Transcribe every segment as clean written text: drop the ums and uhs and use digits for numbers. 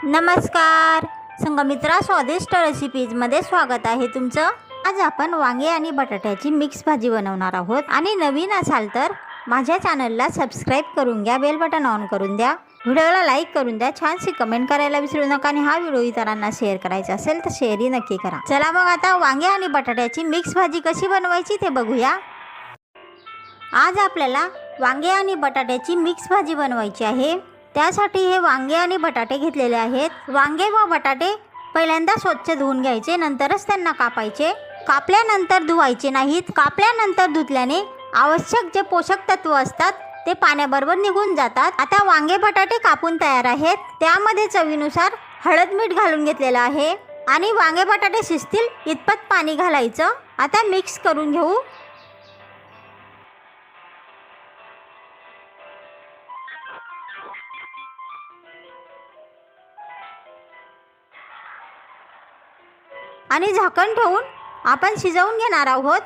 नमस्कार संगमित्रा स्वादिष्ट रेसिपीजमध्ये स्वागत आहे तुमचं। आज आपण वांगे आणि बटाट्याची मिक्स भाजी बनवणार आहोत। आणि नवीन असाल तर माझ्या चॅनलला सबस्क्राइब करून घ्या, बेल बटन ऑन करून द्या, व्हिडिओला लाईक करून द्या, छानशी कमेंट करायला विसरू नका आणि हा व्हिडिओ इतरांना शेअर करायचा असेल तर शेअरही नक्की करा। चला मग आता वांगे आणि बटाट्याची मिक्स भाजी कशी बनवायची ते बघूया। आज आपल्याला वांगे आणि बटाट्याची मिक्स भाजी बनवायची आहे। त्यासाठी हे वांगे आणि बटाटे घेतलेले आहेत। वांगे व बटाटे पहिल्यांदा स्वच्छ धुवून घ्यायचे, नंतरच त्यांना कापायचे। कापल्यानंतर धुवायचे नाहीत। कापल्यानंतर धुतल्याने आवश्यक जे पोषक तत्व असतात ते पाण्याबरोबर निघून जातात। आता वांगे बटाटे कापून तयार आहेत। त्यामध्ये चवीनुसार हळद मीठ घालून घेतलेलं आहे आणि वांगे बटाटे शिजतील इतपत पाणी घालायचं। आता मिक्स करून घेऊ। आणि झाकण ठेवून आपण शिजवून घेणार आहोत।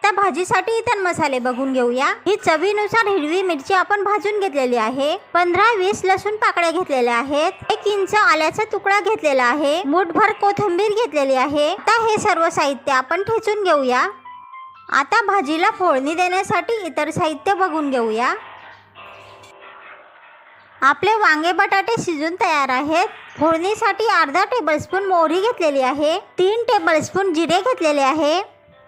त्या भाजीसाठी इतर मसाले बघून घेऊया। ही चवीनुसार हिरवी मिरची आपण भाजून घेतलेली आहे। 15-20 लसूण पाकळ्या घेतलेल्या आहेत। 1 इंच आल्याचा तुकडा घेतलेला आहे। मूठभर कोथिंबीर घेतलेली आहे। आता हे सर्व साहित्य आपण ठेचून घेऊया। आता भाजीला फोडणी देण्यासाठी इतर साहित्य बघून घेऊया। आपले वांगे बटाटे शिजून तयार आहेत। फोडणीसाठी अर्धा टेबलस्पून मोहरी घेतलेली आहे। 3 टेबलस्पून जिरे घेतलेले आहे।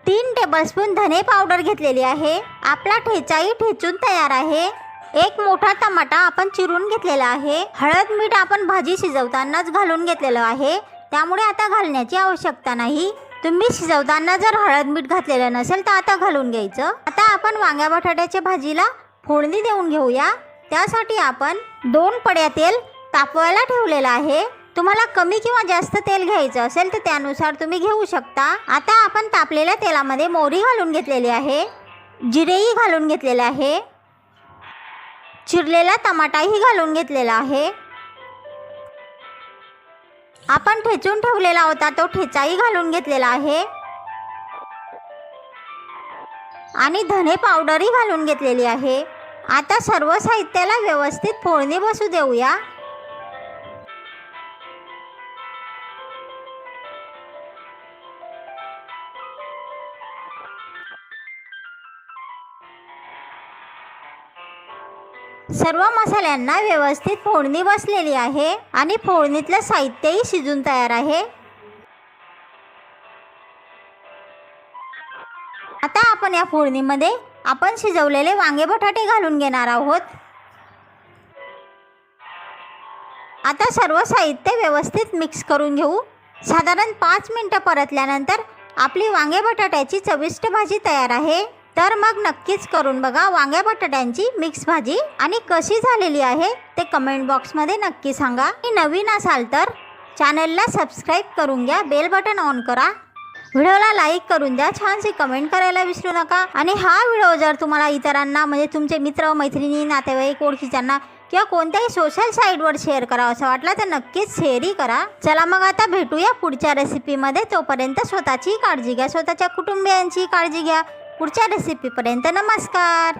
3 टेबलस्पून धने पावडर घेतलेली आहे। आपला ठेचाही ठेचून तयार आहे। 1 मोठा टमाटा आपण चिरून घेतलेला आहे। हळद मीठ आपण भाजी शिजवतानाच घालून घेतलेलं आहे, त्यामुळे आता घालण्याची आवश्यकता नाही। तुम्ही शिजवताना जर हळद मीठ घातलेलं नसेल तर आता घालून घ्यायचं। आता आपण वांग्या बटाट्याच्या भाजीला फोडणी देऊन घेऊया। त्यासाठी आपण 2 पड्या तेल तापवायला ठेवलेलं आहे। तुम्हाला कमी किंवा जास्त तेल घ्यायचं असेल तर त्यानुसार तुम्ही घेऊ शकता। आता आपण तापलेल्या तेलामध्ये मोहरी घालून घेतलेली आहे, जिरेही घालून घेतलेले आहे, चिरलेला टमाटाही घालून घेतलेला आहे। आपण ठेचून ठेवलेला होता तो ठेचाही घालून घेतलेला आहे आणि धने पावडरही घालून घेतलेली आहे। आता सर्व साहित्याला व्यवस्थित फोडणी बसू देऊया। सर्व मसाल्यांना व्यवस्थित फोडणी बसलेली आहे आणि फोडणीतलं साहित्यही शिजून तयार आहे। आता आपण या फोडणीमध्ये आपण शिजवलेले वांगे बटाटे घालून घेणार आहोत। आता सर्व साहित्य व्यवस्थित मिक्स करून घेऊ। साधारण 5 मिनिटं परतल्यानंतर आपली वांगे बटाट्याची चविष्ट भाजी तयार आहे। तर मग नक्कीच करून बघा वांग्या बटाट्यांची मिक्स भाजी आणि कशी झालेली आहे ते कमेंट बॉक्समध्ये नक्की सांगा। आणि नवीन असाल तर चॅनलला सबस्क्राइब करून घ्या, बेल बटन ऑन करा, व्हिडिओला लाईक करून द्या, छानशी कमेंट करायला विसरू नका। आणि हा व्हिडिओ जर तुम्हाला इतरांना म्हणजे तुमचे मित्र मैत्रिणी नातेवाईक ओळखीच्यांना किंवा कोणत्याही सोशल साईटवर शेअर करावं असं वाटलं तर नक्कीच शेअरही करा। चला मग आता भेटूया पुढच्या रेसिपीमध्ये। तोपर्यंत स्वतःची काळजी घ्या, स्वतःच्या कुटुंबियांची काळजी घ्या। पुढच्या रेसिपीपर्यंत नमस्कार।